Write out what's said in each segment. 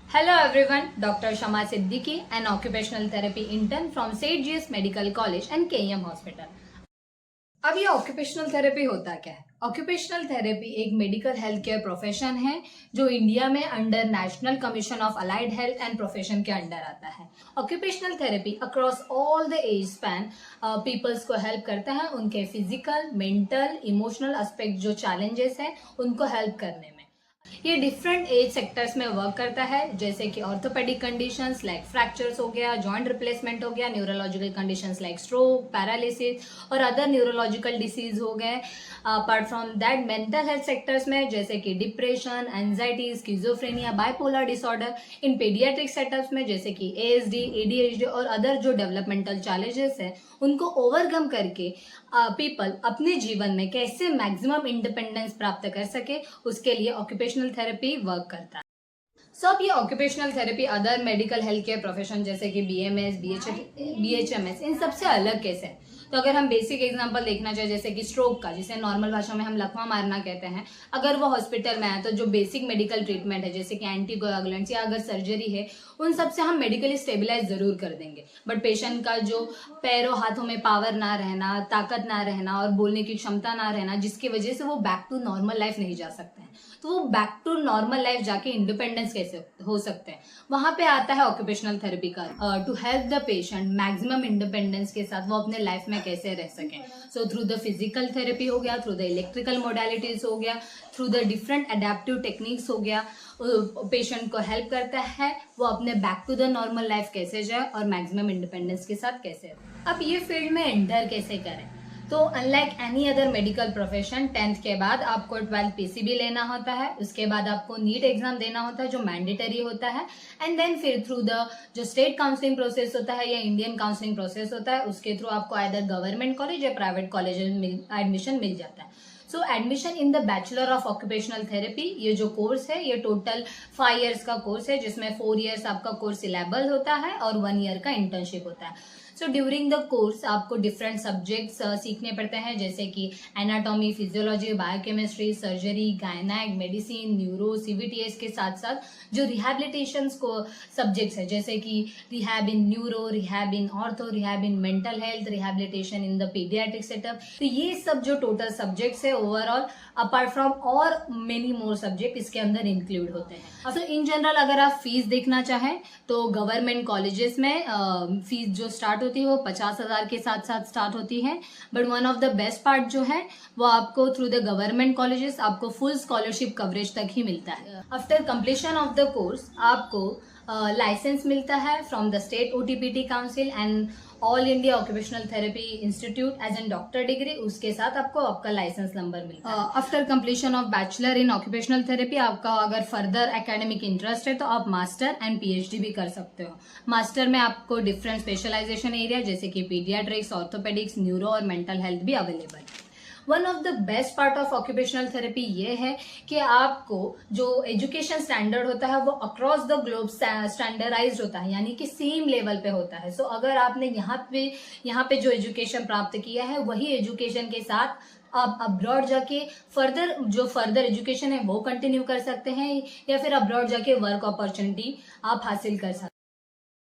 Hello everyone, Dr. Shama Siddiqui, an occupational therapy intern from St. G.S. Medical College and KEM Hospital. अब ये occupational therapy होता क्या है? Occupational therapy एक medical health care profession है जो India में under national commission of allied health and profession के अंडर आता है। Occupational therapy across all the age span peoples को हेल्प करता है उनके फिजिकल, मेंटल, इमोशनल एस्पेक्ट जो चैलेंजेस हैं उनको हेल्प करने में। ये डिफरेंट एज सेक्टर्स में वर्क करता है, जैसे कि ऑर्थोपेडिक कंडीशंस लाइक फ्रैक्चर्स हो गया, जॉइंट रिप्लेसमेंट हो गया, neurological conditions like stroke, paralysis और अदर न्यूरोलॉजिकल डिसीज हो गए। Apart from that mental health sectors में जैसे कि depression, anxiety, schizophrenia, bipolar disorder. इन पीडियाट्रिक सेटअप्स में जैसे कि एएसडी, एडीएचडी और अदर जो डेवलपमेंटल चैलेंजेस है उनको ओवरकम करके पीपल अपने जीवन में कैसे मैक्सिमम इंडिपेंडेंस प्राप्त कर सके, उसके लिए ऑक्यूपेशनल थेरेपी वर्क करता है। अब ये occupational therapy other medical health care profession जैसे कि बीएमएस, बीएचएमएस इन सबसे अलग कैसे है? तो अगर हम बेसिक एग्जांपल देखना चाहे जैसे कि स्ट्रोक का, जिसे नॉर्मल भाषा में हम लकवा मारना कहते हैं, अगर वो हॉस्पिटल में है तो जो बेसिक मेडिकल ट्रीटमेंट है जैसे कि एंटीकोएगुलेंट्स या अगर सर्जरी है उन सब से हम मेडिकली स्टेबलाइज जरूर कर देंगे। बट पेशेंट का जो पैरों हाथों में पावर ना रहना, ताकत ना रहना और बोलने की क्षमता ना रहना, जिसकी वजह से वो बैक टू नॉर्मल लाइफ नहीं जा सकते हैं, तो वो बैक टू नॉर्मल लाइफ जाके इंडिपेंडेंस कैसे हो सकते हैं, वहां पे आता है ऑक्यूपेशनल थेरेपी का to help the patient maximum independence के साथ वो अपने लाइफ में कैसे रह सकें। So through the physical therapy हो गया, थ्रू द इलेक्ट्रिकल मोडालिटीज हो गया, through the different adaptive techniques हो गया, पेशेंट को हेल्प करता है वो अपने back to the normal life कैसे जाए और मैक्सिमम इंडिपेंडेंस के साथ कैसे रहे। अब ये फील्ड में एंटर कैसे करें? तो unlike any other medical profession 10th के बाद आपको 12 पीसीबी लेना होता है, उसके बाद आपको नीट एग्जाम देना होता है जो मैंडेटरी होता है, एंड देन फिर थ्रू द जो स्टेट काउंसलिंग प्रोसेस होता है या इंडियन काउंसलिंग प्रोसेस होता है उसके थ्रू आपको आइदर गवर्नमेंट कॉलेज या प्राइवेट कॉलेज में एडमिशन मिल जाता है। So admission in the bachelor of occupational therapy, ये जो कोर्स है ये टोटल 5 years का कोर्स है जिसमें 4 years आपका कोर्स सिलेबस होता है और 1 year का इंटर्नशिप होता है। सो ड्यूरिंग द कोर्स आपको डिफरेंट सब्जेक्ट्स सीखने पड़ते हैं जैसे कि anatomy, physiology, biochemistry, surgery, gynaec, medicine, neuro, CVTS के साथ साथ जो रिहैबिलिटेशन को सब्जेक्ट्स है जैसे कि rehab in neuro, rehab in ortho, rehab in mental health, rehabilitation in the paediatric setup. तो ये सब जो टोटल सब्जेक्ट्स है ओवरऑल अपार्ट फ्रॉम और मेनी मोर सब्जेक्ट इसके अंदर इंक्लूड होते हैं। तो इन जनरल अगर आप फीस देखना चाहें तो गवर्नमेंट कॉलेजेस में फीस जो स्टार्ट होती है वो 50,000 के साथ साथ स्टार्ट होती है। But one of the best part जो है वो आपको थ्रू द गवर्नमेंट कॉलेजेस आपको फुल स्कॉलरशिप कवरेज तक ही मिलता है। After completion of the course आपको लाइसेंस मिलता है from the state OTPT council and all India occupational therapy institute as an doctor degree, उसके साथ आपको आपका लाइसेंस नंबर मिलता है। After completion of bachelor in occupational therapy आपका अगर फर्दर एकेडमिक इंटरेस्ट है तो आप मास्टर एंड पीएचडी भी कर सकते हो। मास्टर में आपको डिफरेंट स्पेशलाइजेशन एरिया जैसे कि पीडियाट्रिक्स, ऑर्थोपेडिक्स, न्यूरो और मेंटल हेल्थ भी अवेलेबल है। One of the best part of occupational therapy ये है कि आपको जो एजुकेशन स्टैंडर्ड होता है वो अक्रॉस द ग्लोब स्टैंडर्डाइज्ड होता है, यानी कि सेम लेवल पे होता है। सो अगर आपने यहाँ पे जो एजुकेशन प्राप्त किया है वही एजुकेशन के साथ आप अब्रॉड जाके फर्दर एजुकेशन है वो कंटिन्यू कर सकते हैं या फिर अब्रॉड जाके वर्क अपॉर्चुनिटी आप हासिल कर सकते हैं।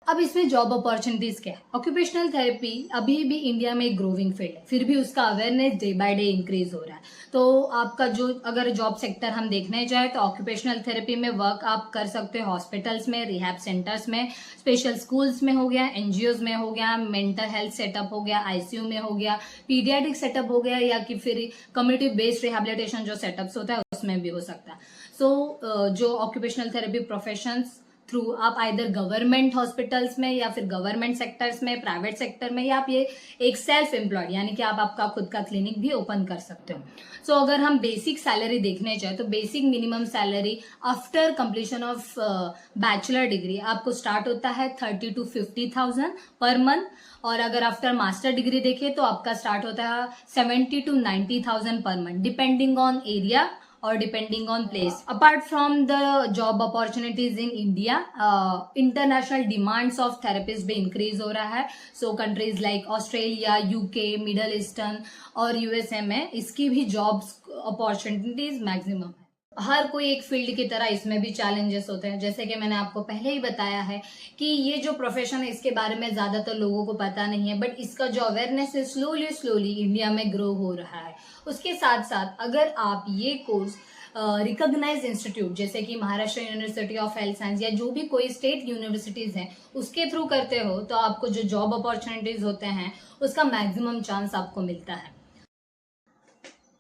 अब इसमें जॉब अपॉर्चुनिटीज क्या है? ऑक्यूपेशनल थेरेपी अभी भी इंडिया में एक ग्रोविंग फील्ड है, फिर भी उसका awareness day by day increase हो रहा है। तो आपका जो अगर जॉब सेक्टर हम देखने जाए तो ऑक्यूपेशनल थेरेपी में वर्क आप कर सकते हो हॉस्पिटल्स में, रिहैब सेंटर्स में, स्पेशल स्कूल्स में हो गया, एनजीओज में हो गया, मेंटल हेल्थ सेटअप हो गया, आईसीयू में हो गया, पीडियाट्रिक सेटअप हो गया या कि फिर कम्युनिटी बेस्ड रिहैबिलिटेशन जो सेटअप्स होता है उसमें भी हो सकता है। सो जो ऑक्यूपेशनल थेरेपी प्रोफेशंस थ्रू आप आइदर गवर्नमेंट हॉस्पिटल्स में या फिर गवर्नमेंट सेक्टर्स में, प्राइवेट सेक्टर में, या आप ये एक सेल्फ एम्प्लॉयड यानी कि आप आपका खुद का क्लिनिक भी ओपन कर सकते हो। सो अगर हम बेसिक सैलरी देखने जाए तो basic minimum salary after completion of bachelor degree आपको स्टार्ट होता है 30,000 to 50,000 पर मंथ, और अगर आफ्टर मास्टर डिग्री देखें तो आपका स्टार्ट होता है 70,000 to 90,000 पर मंथ डिपेंडिंग ऑन एरिया और depending on place. Apart from the job opportunities in India, international demands of therapist भी इंक्रीज हो रहा है। So countries like Australia, UK, middle eastern और यूएसए में इसकी भी जॉब्स अपॉर्चुनिटीज मैक्सिमम है। हर कोई एक फील्ड की तरह इसमें भी चैलेंजेस होते हैं, जैसे कि मैंने आपको पहले ही बताया है कि ये जो प्रोफेशन है इसके बारे में ज्यादातर लोगों को पता नहीं है, बट इसका जो अवेयरनेस है स्लोली स्लोली इंडिया में ग्रो हो रहा है। उसके साथ साथ अगर आप ये कोर्स रिकॉग्नाइज इंस्टीट्यूट जैसे कि Maharashtra university of health science या जो भी कोई स्टेट यूनिवर्सिटीज हैं उसके थ्रू करते हो तो आपको जो जॉब अपॉर्चुनिटीज होते हैं उसका मैक्सिमम चांस आपको मिलता है।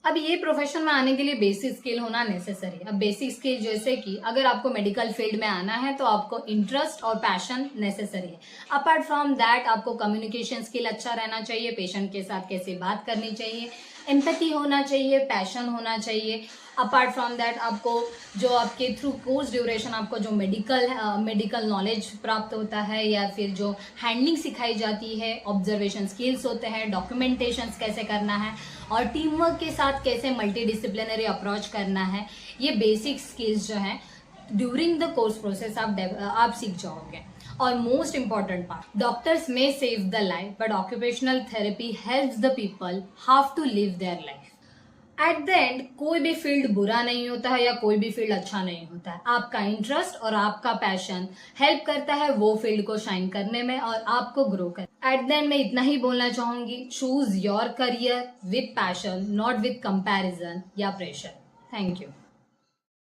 अब ये प्रोफेशन में आने के लिए बेसिक स्किल होना नेसेसरी है। अब बेसिक स्किल जैसे कि अगर आपको मेडिकल फील्ड में आना है तो आपको इंटरेस्ट और पैशन नेसेसरी है। अपार्ट फ्रॉम दैट आपको कम्युनिकेशन स्किल अच्छा रहना चाहिए, पेशेंट के साथ कैसे बात करनी चाहिए, एम्पैथी होना चाहिए, पैशन होना चाहिए। अपार्ट फ्रॉम दैट आपको जो आपके थ्रू कोर्स ड्यूरेशन आपको जो मेडिकल नॉलेज प्राप्त होता है या फिर जो हैंडलिंग सिखाई जाती है, ऑब्जर्वेशन स्किल्स होते हैं, डॉक्यूमेंटेशन कैसे करना है और टीम वर्क के साथ कैसे मल्टी डिसिप्लिनरी अप्रोच करना है, ये बेसिक स्किल्स जो हैं ड्यूरिंग द कोर्स प्रोसेस आप सीख जाओगे। और most important part, doctors may save the life but occupational therapy helps the people how to live their life. At the end कोई भी फील्ड बुरा नहीं होता है या कोई भी फील्ड अच्छा नहीं होता है। आपका इंटरेस्ट और आपका पैशन हेल्प करता है वो फील्ड को शाइन करने में और आपको ग्रो कर। एट द एंड मैं इतना ही बोलना चाहूंगी, choose your career with passion, not with comparison या प्रेशर। Thank you.